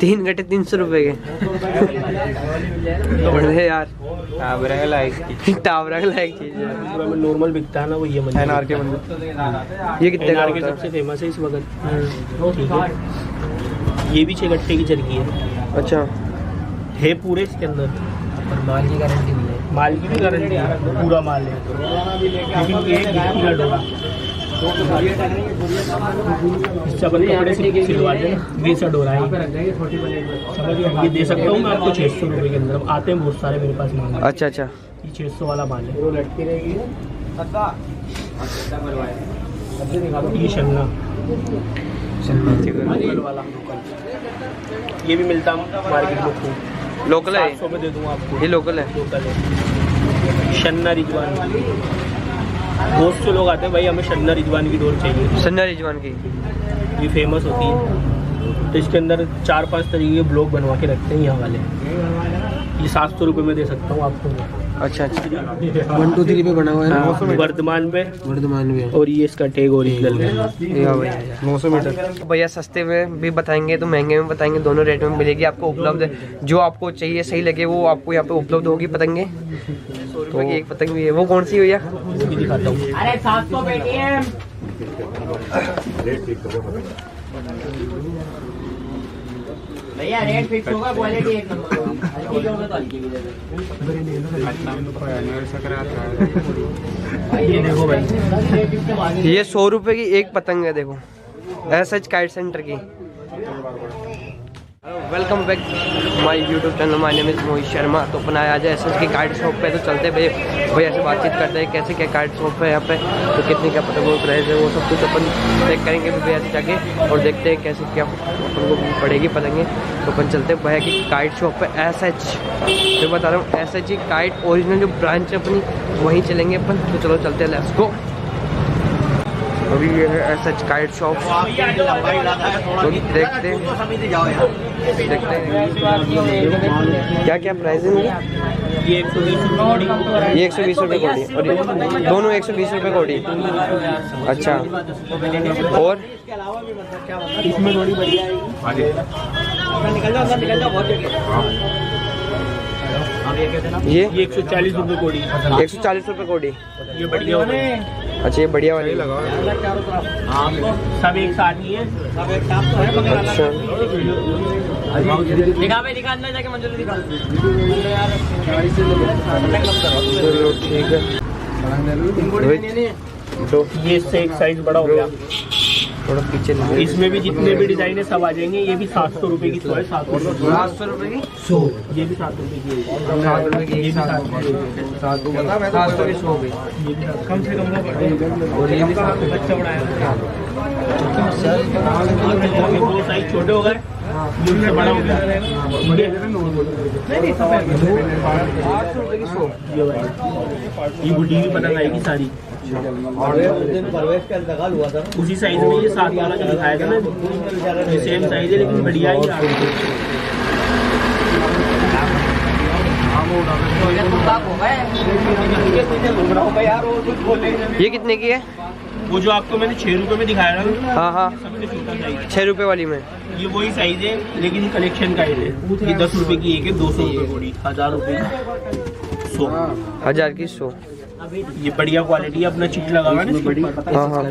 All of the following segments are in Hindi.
3 गट्टे 300 रुपए के। बढ़िया यार, टावरा लायक चीज है। नॉर्मल बिकता है ना वो, ये एनआर के मंदिर। ये कितने का होता है? सबसे फेमस है इस वक्त। ठीक है, ये भी 6 गट्टे की चरखी है। अच्छा, है पूरे इसके अंदर, माल की गारंटी भी है। माल की भी गारंटी है, पूरा माल है। लेकिन ये गिट्टी का डोरा, इससे अपन कपड़े सिलवा दें, ये सा डोरा है। समझ गए? ये दे सकता हूँ मैं आपको 600 रुपये के अंदर। आते हैं बहुत सारे मेरे पास माल। अच्छा अच्छा, ये 600 वाला माल है। ये शन्ना वाला, ये भी मिलता मार्केट में खूब। लोकल है? 700 में दे दूँगा आपको। ये लोकल है? लोकल है। शन्ना रिजवान, बहुत से लोग आते हैं भाई हमें शन्ना रिजवान की डोर चाहिए। शन्ना रिजवान की ये फेमस होती है, तो इसके अंदर 4-5 तरीके के ब्लॉक बनवा के रखते हैं यहाँ वाले। ये 700 रुपये में दे सकता हूँ आपको। अच्छा अच्छा, 1 2 3 पे बना हुआ है। वर्धमान में और ये इसका टैग ओरिजिनल है। 900 मीटर। भैया सस्ते में भी बताएंगे तो महंगे में बताएंगे, दोनों रेट में मिलेगी आपको उपलब्ध। जो आपको चाहिए सही लगे वो आपको यहाँ पे उपलब्ध होगी पतंगे। 100 रुपये की एक पतंग भी है। वो कौन सी भैया? वो भी दिखाता हूँ। अरे 700 भैया, रेट फिक्स होगा, क्वालिटी एक नंबर। ये देखो भाई, ये 100 रुपये की एक पतंग है। देखो, एसएच काइट सेंटर की। Welcome back my YouTube channel, my name is Mohit Sharma. तो अपन आया आज एसएच की काइट शॉप पे। तो चलते भैया से बातचीत करते हैं कैसे क्या काइट शॉप है यहाँ पे, तो कितने क्या पतंग प्राइस है, वो सब कुछ अपन चेक करेंगे भैया से जाके, और देखते हैं कैसे क्या अपन को पड़ेगी पतंगे। तो अपन चलते हैं भैया की काइट शॉप पे। एसएच जो बता रहा हूँ, एसएच की काइट ओरिजिनल जो ब्रांच है अपनी, वहीं चलेंगे अपन। तो चलो चलते हैं, लेट्स गो। अभी ये है एसएच काइट शॉप। तो देखते हैं क्या क्या प्राइस है। ये 120 रुपये, ये 120 रुपये कोडी, और दोनों 120 रुपये कोडी। अच्छा, और इसमें थोड़ी बढ़िया है। ये 140 रुपये कोड़ी। 140 रुपये कोडी। ये बढ़िया वाली। अच्छा, ये बढ़िया वाली सब एक साथ ही है। अच्छा, दिखा अंदर जाके मंजूरी दिखा। चलो ठीक है। तो ये इससे एक साइज बड़ा हो गया, थोड़ा पीछे। इसमें भी जितने भी डिजाइन है सब आ जाएंगे। ये भी 700 रुपये की 100 है। 700 रुपये की 100, ये भी 7 रुपये की है। 7 रुपये की, ये भी 700 की 100 भी कम से कम। और ये भी 7 अच्छा बड़ा है। दो साइज छोटे हो गए, ये बड़ा हो गया। 800 रुपये की 100। ये गुड्डी भी पतंग आएगी सारी। उसी साइज में ये 7 वाला जो दिखाया था ना, ये सेम साइज है लेकिन बढ़िया ही। ये कितने की है? वो जो आपको मैंने 6 रुपये में दिखाया था। हाँ हाँ, 6 रुपये वाली में। ये वही साइज है लेकिन कलेक्शन का है। ये 10 रुपये की एक है, 200 रुपये कोड़ी, 1000 रुपये 100। 1000 की 100। ये बढ़िया क्वालिटी है, अपना चिट लगा हुआ है ना। हाँ हाँ,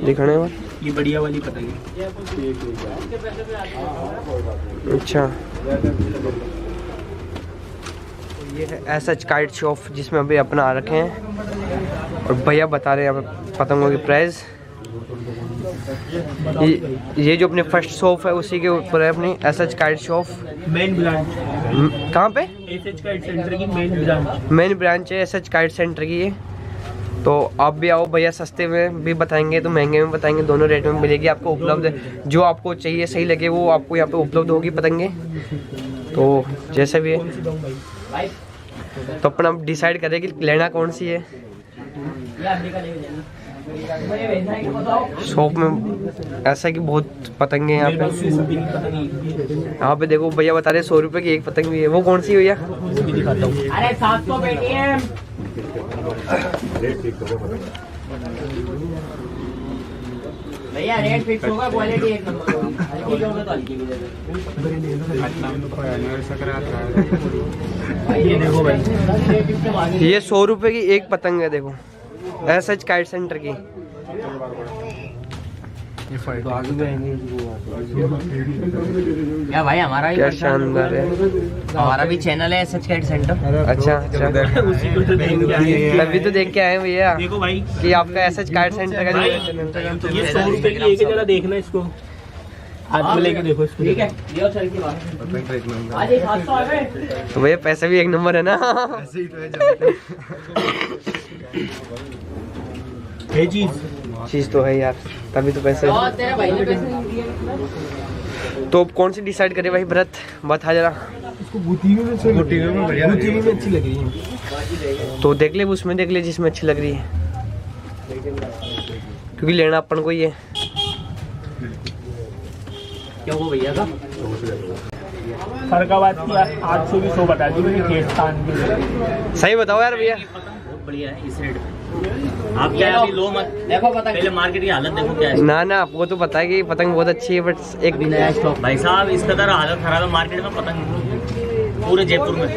दिखाने में ये बढ़िया वाली पतंग है। अच्छा, ये है एसएच काइट शॉप जिसमें अभी अपना आ रखे हैं, और भैया बता रहे हैं पतंगों की प्राइस। ये जो अपने फर्स्ट शॉप है उसी के ऊपर है अपनी SH kite shop. Main branch कहाँ पे? एसएच काइट सेंटर की मेन ब्रांच है एसएच काइट सेंटर की ये। तो आप भी आओ भैया, सस्ते में भी बताएंगे तो महंगे में बताएंगे, दोनों रेट में मिलेगी आपको उपलब्ध। जो आपको चाहिए सही लगे वो आपको यहाँ पे उपलब्ध होगी पतंगे। तो जैसे भी है, तो अपना डिसाइड करें कि लेना कौन सी है। शॉप में ऐसा कि बहुत पतंगे हैं यहाँ पे देखो भैया बता रहे 100 रुपये की एक पतंग भी है। वो कौन सी भैया? दिखाता हूँ। अरे 700 भैया रेट फिक्स होगा, क्वालिटी एक नंबर ये देखो भाई, ये 100 रुपए की एक पतंग है, देखो एसएच काइट सेंटर की। क्या भाई हमारा भी क्या शानदार है। हमारा भी चैनल है एसएच काइट सेंटर। अच्छा अच्छा, उसी को तो देख के आए हैं। तभी तो देख के आए भैया देखो भाई, कि आपका एसएच काइट सेंटर का भाई, जो ये 100 रुपए की एक है, जरा देखना इसको, हाथ में लेके देखो इसको। ठीक है, ये चल की बात। आज 700 आ गए। तो भैया पैसे भी एक नंबर है ना। ये चीज तो है यार, तभी तो पैसे। और तेरे भाई ने पैसे नहीं दिए। तो कौन सी डिसाइड करे भाई भरत, बता जरा। इसको बुटीक में अच्छी लग रही है। तो देख ले, उसमें देख ले जिसमें अच्छी लग रही है, क्योंकि लेना अपन को ही है। क्या वो भैया का फरकाबाद की 800 की 100 बता दी मैंने, केस्तान की। सही बताओ यार भैया। बहुत बढ़िया है इस रेट पे। आप क्या अभी लो मत देखो, पता पहले मार्केट की हालत देखो क्या है। ना ना, वो तो पता है कि पतंग बहुत अच्छी है, बट एक नया स्टॉक भाई साहब, इस कदर हालत खराब है मार्केट में पतंग पूरे जयपुर में।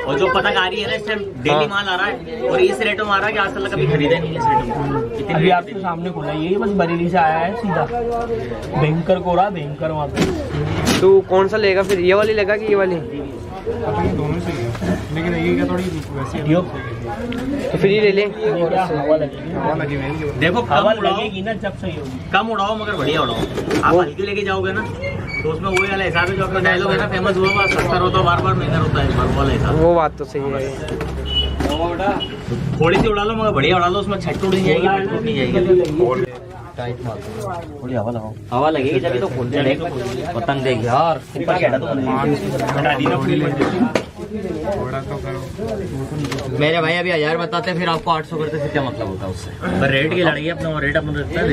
और जो पतंग आ रही है ना इस टाइम, डेली माल आ रहा है और इस रेट में आ रहा है कि आज तक कभी खरीदा नहीं है इस रेट में। अभी आपके सामने खुला है, ये बस बरेली से आया है सीधा, भयंकर को रहा, भयंकर वहाँ पे। तो कौन सा लेगा फिर, ये वाली लेगा कि ये वाली? दोनों से है, लेकिन ये क्या थोड़ी वैसी है। तो फिर ये ले लें। हवा लगेगी, हवा लगी हुई है। देखो हवा कम उड़ाओ, लगेगी ना जब सही होगी। कम उड़ाओ मगर बढ़िया उड़ाओ। आप हल्की लेके जाओगे ना तो उसमें वही वाला हिसाब है जो अपना डायलॉग है ना फेमस हुआ हुआ, सस्ता होता है बार बार महंगा होता है, बार वाला हिसाब। वो बात तो सही है। थोड़ी सी उड़ा लो मगर बढ़िया उड़ा लो, उसमें छट उड़ नहीं जाएगी, पट टूट नहीं जाएगी। थोड़ी हवा लगाओ, हवा लगेगी जब तो खोलते देख पतंग देख यार ऊपर क्या मेरे भाई अभी 1000 बताते फिर आपको 800 करते, फिर क्या मतलब होता है उससे। पर रेट की लड़ाई है अपना, रेट अपना रखता है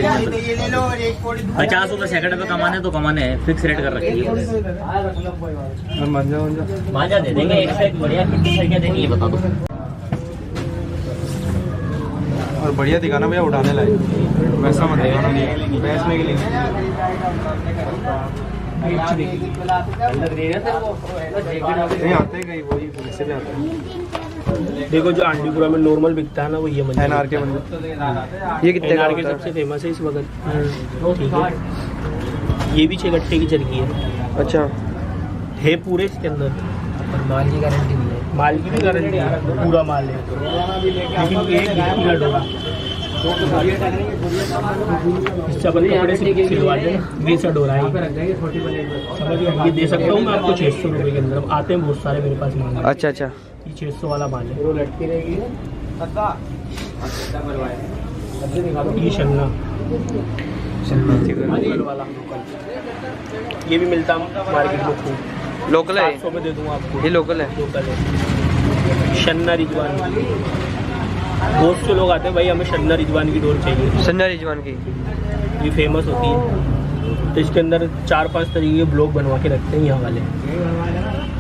50 रुपए सेकंड पे कमाने तो कमाने है, फिक्स रेट कर रखी है। मांझा दे देंगे एक से एक बढ़िया, कितनी सही देंगे ये बता दो। और बढ़िया दिखाना भैया, उठाने लायक, वैसा मत दिखाना नहीं बैठने के लिए। नहीं आते कहीं, वही वैसे भी आते हैं। देखो जो आंडीपुरा में नॉर्मल बिकता है ना, वो ये मंदिर एनआर के मंदिर, ये कितने का एनआर के होता है? सबसे फेमस है इस वक्त। ठीक है, ये भी 6 गट्टे की चरखी है, अच्छा, है पूरे इसके अंदर। माल की गारंटी नहीं है, माल की भी गारंटी है, पूरा माल है, लेकिन ये गिट्टी का डोरा। इससे अपन कपड़े से सिलवा देना, वैसा डोरा है, समझ गए? ये दे सकता हूँ मैं आपको 600 रुपये के अंदर। अब आते हैं बहुत सारे मेरे पास माल, अच्छा अच्छा। ये 600 वाला माल है। ये शन्ना वाला, ये भी मिलता मार्केट में खूब, लोकल है 700 में दे दूँगा आपको। ये, लोकल है। लोकल है शन्ना रिजवान। बहुत से लोग आते हैं भाई, हमें शन्ना रिजवान की डोर चाहिए, सन्ना रिजवान की। ये फेमस होती है। तो इसके अंदर 4-5 तरीके के ब्लॉग बनवा के रखते हैं यहाँ वाले।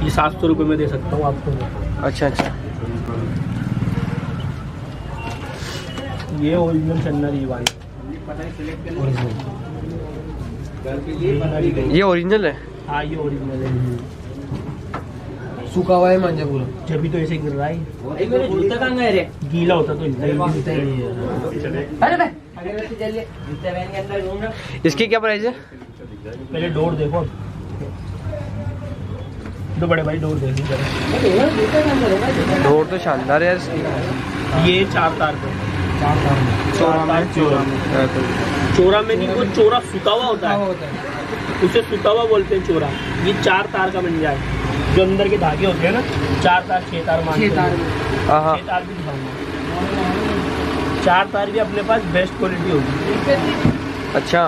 ये 700 रुपये में दे सकता हूँ आपको। अच्छा अच्छा, ये ओरिजिनल शन्ना रिजवान, ये ओरिजिनल है। हाँ ये ओरिजिनल है। सूखा हुआ है मांझा पूरा। जब भी तो ऐसे गिर रहा है, मेरे जूते कहाँ गए रे? गीला होता तो इतना ही अरे भाई अगर वैसे चलिए जूते पहन के अंदर घूम रहा। इसकी क्या प्राइस है? पहले डोर देखो, तो बड़े भाई डोर देखिए जरा। डोर तो शानदार है इसकी। ये 4 तार पे, चोरा चोरा में में नहीं, वो चोरा सुता हुआ होता है, उसे सुता हुआ बोलते हैं चोरा। ये 4 तार का बन जाए, जो अंदर के धागे होते हैं ना, 4 तार 6 तार मान 6 हाँ, तार भी दिखाऊंगा। 4 तार भी अपने पास बेस्ट क्वालिटी होगी। अच्छा,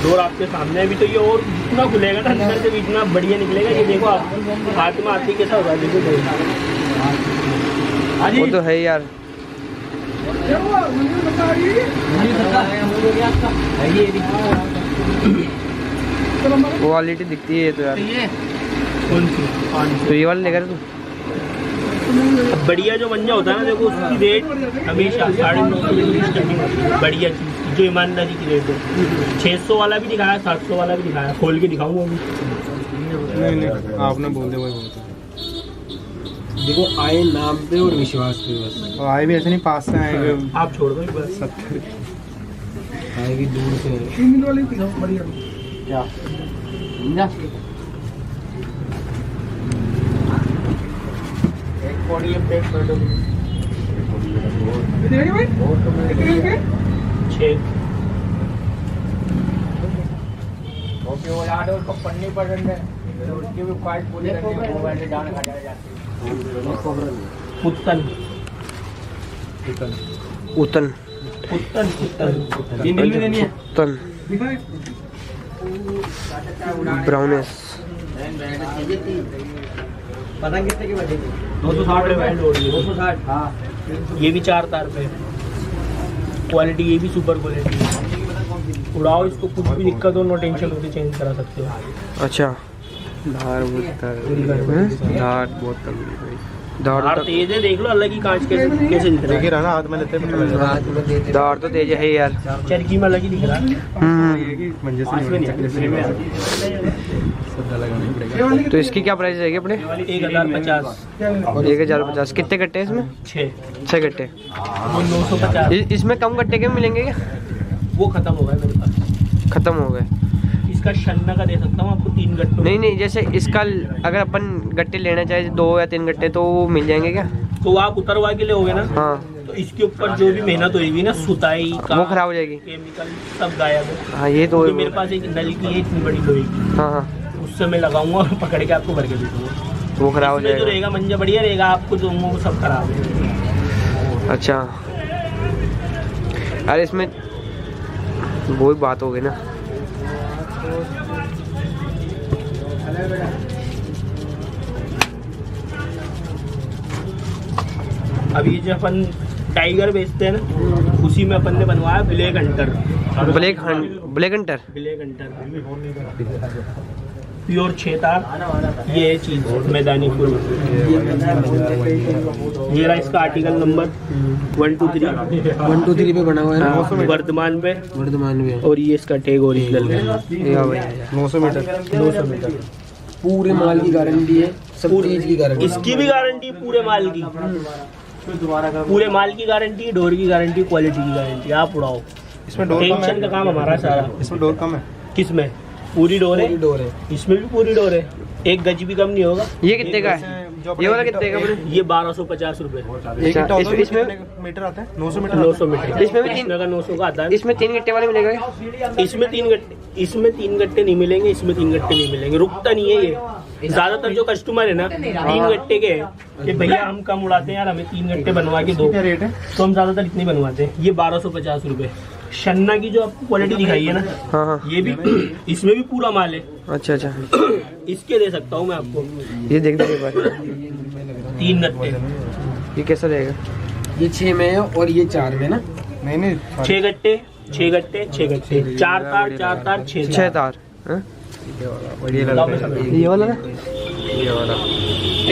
डोर आपके सामने अभी तो ये और जितना खुलेगा ना अंदर से भी इतना बढ़िया निकलेगा। ये देखो आप हाथ में आती कैसा होगा, देखो वो तो है यार। क्वालिटी दिखती है तो यार। कौन सी? तो ये वाला लेकर तू। बढ़िया जो मंजा होता है ना, देखो उसकी रेट हमेशा 950 स्टार्टिंग होती है। बढ़िया चीज़ की जो ईमानदारी की रेट है। 600 वाला भी दिखाया, 700 वाला भी दिखाया, खोल के दिखाऊंगा अभी। नहीं आपने बोल दिया वही बोलते देखो आए नाम पे और विश्वास पे बस। और आए भी ऐसे नहीं पास से आएंगे आप छोड़ दो एक बार। 70 आएगी दूर से। क्या उत्तन उतन उत्तन उत्तन ये नीली देनी है। उतन ब्राउनेस पता कितने की बजेगी? 260 बैंड हो रही है। 260। हाँ ये भी 4 तार पे क्वालिटी, ये भी सुपर क्वालिटी है। उड़ाओ इसको, कुछ भी दिक्कत हो नो टेंशन होती, चेंज करा सकते हो। अच्छा धार बहुत बहुत धार तेज है, देख लो अलग ही कांच कैसे कैसे दिख रहा देखिए रहा ना हाथ में लेते पता लग जाता है। धार तो तेज है यार। है। चरखी में अलग ही दिख रहा है। ये कि मंजे से पास में नहीं है, फ्रेम में है। सद्दा लगाना पड़ेगा। तो इसकी क्या प्राइस रहेगी अपने? 1050 1050। कितने गट्टे हैं इसमें? 6 गट्टे। वो 950। इसमें कम गट्टे के मिलेंगे क्या? वो खत्म हो गया मेरे पास। खत्म हो गए। इसका शन्ना का दे सकता हूँ आपको 3 गट्टों। नहीं जैसे इसका अगर अपन गट्टे लेना चाहे 2 या 3 गट्टे तो वो मिल जाएंगे क्या? तो आप उतरवा के लोगे ना, हाँ तो इसके ऊपर जो भी मेहनत होगी ना, सुताई वो खराब हो जाएगी। केमिकल सब गायब है। हाँ ये तो क्योंकि मेरे पास एक नल की है इतनी बड़ी लोहे की, हाँ उससे मैं लगाऊंगा और पकड़ के आपको भर के दे दूंगा। वो खराब हो इसमें जो जाएगा। रहेगा मंजा बढ़िया रहेगा, आपको दोनों को सब खराब है। अच्छा अरे इसमें वो ही बात हो गई ना। अब ये जो अपन टाइगर बेचते हैं ना, उसी में अपन ने बनवाया black Hunter. Black Hunter. Black Hunter pure 6 तार। ये चीज मैदानी फूल, ये रहा इसका आर्टिकल नंबर 123 पे बना हुआ है ना? वर्धमान पे, वर्धमान में। और ये इसका टैग ओरिजिनल है। 900 मीटर 900 मीटर पूरे माल की गारंटी है, सब चीज की गारंटी। इसकी भी गारंटी पूरे माल की, पूरे माल की गारंटी, डोर की गारंटी, क्वालिटी की गारंटी। आप उड़ाओ, इसमें डोर कम टेंशन का है। काम हमारा सारा। इसमें डोर कम है। किसमें? पूरी डोर है। डोर है। इसमें भी पूरी डोर है, 1 गज भी कम नहीं होगा। ये कितने का है? ये वाला कितने का? ये 1250 रुपए। एक अच्छा, टॉपर इसमें मीटर आता है 900 मीटर 900 मीटर। इसमें भी कृष्णा का 900 का आता है। इसमें 3 गट्टे वाले मिलेगा क्या? इसमें 3 गट्टे नहीं मिलेंगे, इसमें 3 गट्टे नहीं मिलेंगे। रुकता नहीं है ये। ज्यादातर जो कस्टमर है ना 3 गट्टे के हैं कि भैया हम कम उड़ाते हैं यार, हमें 3 गट्टे बनवा के दो। क्या रेट है? तो हम ज्यादातर इतने बनवाते हैं। ये 1250 रुपए। शन्ना की जो आपको क्वालिटी दिखाई है ना, हाँ ये भी इसमें भी पूरा माल है। अच्छा इसके दे सकता हूँ मैं आपको ये देख दो एक बार। 3 गट्टे। ये कैसा रहेगा? ये 6 में है और ये 4 में ना? नहीं 6 गट्टे 6 गट्टे 6 गट्टे, 4 तार 4 तार 6 तार। हाँ? बढ़िया लग रहा है। ये वाला ना? ये वाला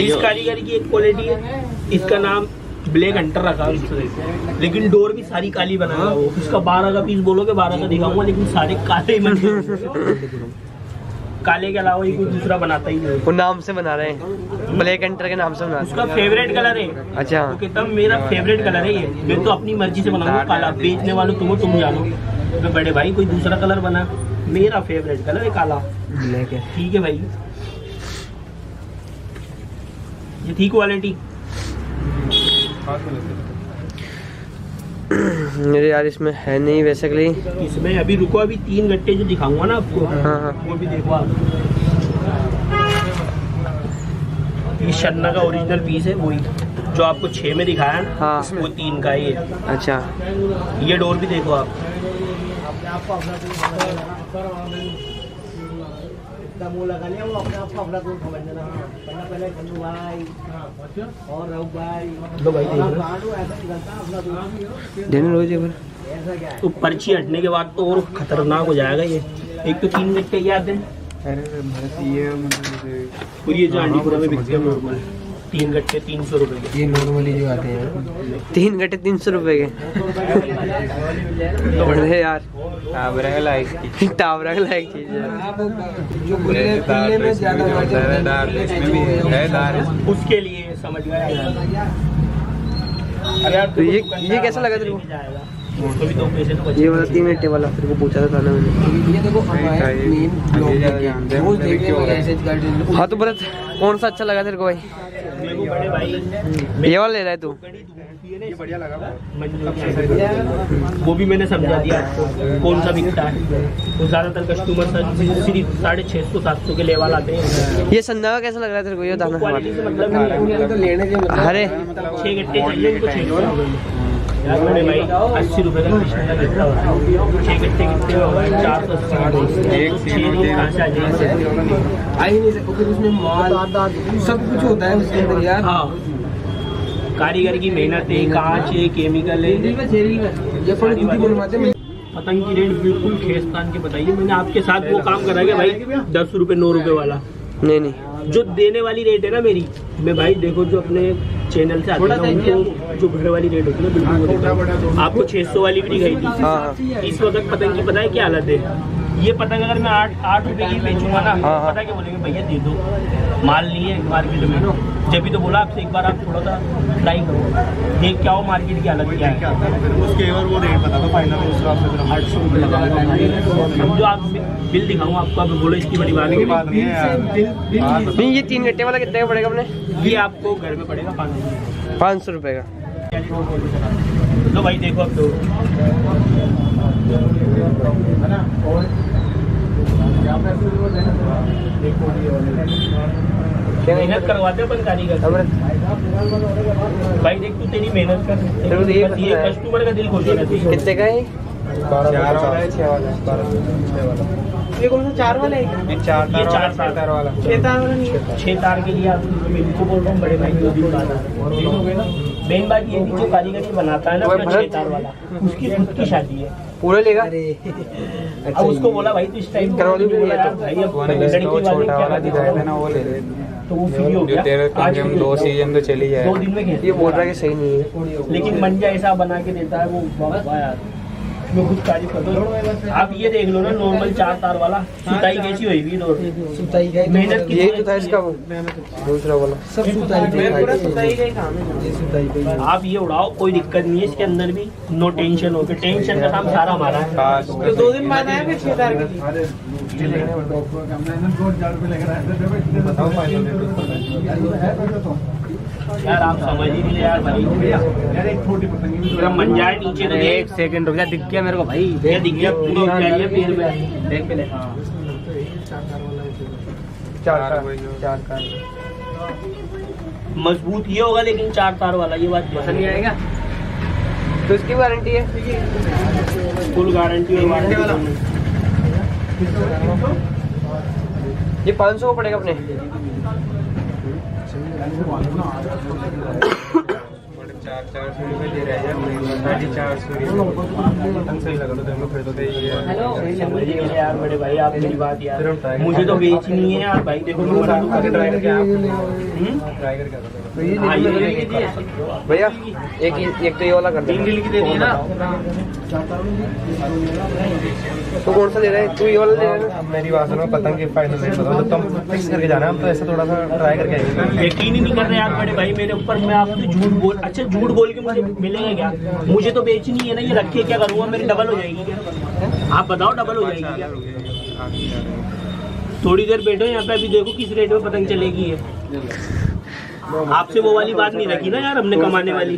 इस कारीगरी की एक क्वालिटी है, इसका नाम ब्लैक हंटर रखा है उससे। लेकिन डोर भी सारी काली बनाया वो। इसका 12 का पीस बोलोगे 12 का दिखाऊंगा, लेकिन सारे काले ही बने। काले के अलावा ये कोई दूसरा बनाता ही नहीं। वो नाम से बना रहे हैं, ब्लैक एंटर के नाम से बना रहे उसका फेवरेट कलर है। अच्छा। वो कहता है मेरा फेवरेट कलर है ये, मैं तो अपनी मर्जी से बनाऊंगा काला। बेचने वालों तुम जानो। तो बड़े भाई कोई दूसरा कलर बना, मेरा फेवरेट कलर है काला। ब्लैक है। ठीक है भाई, ये थी क्वालिटी। मेरे यार इसमें है नहीं वैसे के लिए। इसमें अभी रुको, अभी 3 गट्टे जो दिखाऊंगा ना आपको, हाँ। वो भी देखो आप। ये शन्ना का ओरिजिनल पीस है, वही जो आपको 6 में दिखाया ना, हाँ। वो 3 का ही है। अच्छा ये डोर भी देखो आप। लो भाई देख देने रोज एक बार। तो पर्ची हटने के बाद तो और खतरनाक हो जाएगा ये। एक तो 3 गट्टे क्या आते हैं, अरे भरत ये और ये जो आंडीपुरा में बिकते हैं नॉर्मल, 3 गट्टे 300 रुपए के। ये नॉर्मली जो आते हैं 3 गट्टे 300 रुपए के। तो बढ़िया यार, टावरा लाइक टावरा लायक चीज है। जो खुले में ज्यादा दार इसमें भी है दार। उसके लिए समझ गया। अरे यार तो ये कैसा लगा तेरे को? उसको भी 2 पैसे तो बचे। ये वाला 3 घंटे वाला तेरे को पूछा था मैंने। ये देखो हाँ तो भरत कौन सा अच्छा लगा तेरे को भाई? मेरे को बड़े भाई ये वाला ले रहा है तू? ये बढ़िया लगा वो भी मैंने समझा दिया आपको कौन सा बिकता है। तो ज्यादातर कस्टमर सिर्फ 650-700 के लेवल आते हैं। ये संधा का कैसा लग रहा है तेरे को? ये दाना क्वालिटी से मतलब नहीं है। अरे 6 गट्टे चाहिए उनको 600 यार बड़े भाई 80 रुपए का कृष्ण का गिफ्ट होता है। 6 गट्टे कितने हो गए? 480। एक कहाँ से आ जाएगा? आ ही नहीं सकते, फिर उसमें माल सब कुछ होता है उसके अंदर यार। हाँ कारीगर की मेहनत है, कांच है, केमिकल है। ये थोड़ी दूधी बनवाते हैं। पतंग की रेट बिल्कुल खेस्तान के बताइए। मैंने आपके साथ वो काम करा है भाई 10 रुपए 9 रुपए वाला। नहीं नहीं जो देने वाली रेट है ना मेरी, मैं भाई देखो जो अपने चैनल से आते हैं ना, उनको जो घर वाली रेट होती है ना बिल्कुल वो देता हूं। आपको 600 वाली भी दिखाई थी। हाँ। इस वक्त पतंग की पता है क्या हालत है? ये पतंग अगर मैं 8 रुपए की बेचूंगा ना, हाँ। पता क्या बोलेंगे? भैया दे दो, माल नहीं है मार्केट में। जब भी तो बोला आपसे एक बार आप थोड़ा सा ट्राई करो, देख क्या हो मार्केट की हालत क्या है। उसके और वो रेट बता दो फाइनल उस हिसाब से 800 रुपये लगा। जो आप बिल दिखाऊंगा आपको, आप बोलो इसकी बड़ी बात की बात नहीं है यार। नहीं, ये 3 घंटे वाला कितने का पड़ेगा अपने? ये आपको घर में पड़ेगा 500 रुपए का। तो भाई देखो अब दो मेहनत करवाते अपन कारीगर। भाई देख तू तेरी मेहनत कर, ये कस्टमर का दिल खुश होना चाहिए। कितने का है? 4 वाला है 6 वाला है। ये कौन सा 4 वाला है? ये 4 ये 4 तार वाला 6 तार वाला नहीं है। 6 तार के लिए आप इनको बोल रहा हूँ बड़े भाई जो भी बात है। मेन बात ये थी जो कारीगरी बनाता है ना अपना 6 तार वाला, उसकी खुद की शादी है। पूरा लेगा? अब उसको बोला भाई तो इस टाइम करवा दूं बोला तो? भाई अब लड़की छोटा वाले वाला क्या दिखाया था ना वो ले ले। तो वो फ्री हो गया। आज हम 2 सीजन तो चली जाए। 2 दिन में खेल। ये बोल रहा है कि सही नहीं है। लेकिन मंजा ऐसा बना के देता है वो वाह यार, मैं खुद तारीफ करता हूँ। आप ये देख लो ना, नॉर्मल 4 तार वाला सुताई कैसी हुई हुई दो सुताई का मेहनत की ये तो था इसका वो दूसरा वाला सब सुताई का काम है। ये सुताई का आप ये उड़ाओ, कोई दिक्कत नहीं है इसके अंदर भी। नो टेंशन हो गया, टेंशन का काम सारा हमारा है। तो 2 दिन बाद आया फिर 6 तार के लिए। बताओ फाइनल यार आप समझ ही नहीं यार भाई। पूरा मंजा है नीचे तो एक सेकंड रुक जा, दिख गया मेरे को भाई। ये दिख गया पूरा पैर में देख पहले। 4 तार मजबूत ये होगा, लेकिन 4 तार वाला ये बात पसंद नहीं आएगा। तो इसकी वारंटी है? फुल गारंटी और वारंटी वाला। ये 500 को पड़ेगा अपने? 400 रुपये दे रहे हैं 450 सही लगा तो हम लोग खरीदते ही है। यार बड़े भाई आप मेरी बात यार, मुझे तो बेचनी है यार भाई। देखो मैं बना दूं, ट्राई करके आप ट्राई करके भैया एक तो ये वाला कर दे। 3 दिल की दे दिए ना। तो कौन सा ले रहा है तू? ये वाला ले रहा है ना? अब मेरी बात सुनो, पतंग की फाइनल रेट बताओ तो तुम फिक्स करके जाना। हम तो ऐसा थोड़ा सा ट्राई करके आएंगे। यकीन ही नहीं कर रहे यार बड़े भाई मेरे ऊपर। मैं आपसे झूठ बोल, अच्छा झूठ बोल के मुझे मिलेगा क्या? मुझे तो बेचनी है ना, ये रख के क्या करूँगा? मेरी डबल हो जाएगी क्या? आप बताओ डबल हो जाएगी क्या? थोड़ी देर बैठो यहाँ पे, अभी देखो किस रेट में पतंग चलेगी है। आपसे वो वाली बात नहीं रखी ना यार हमने, कमाने वाली।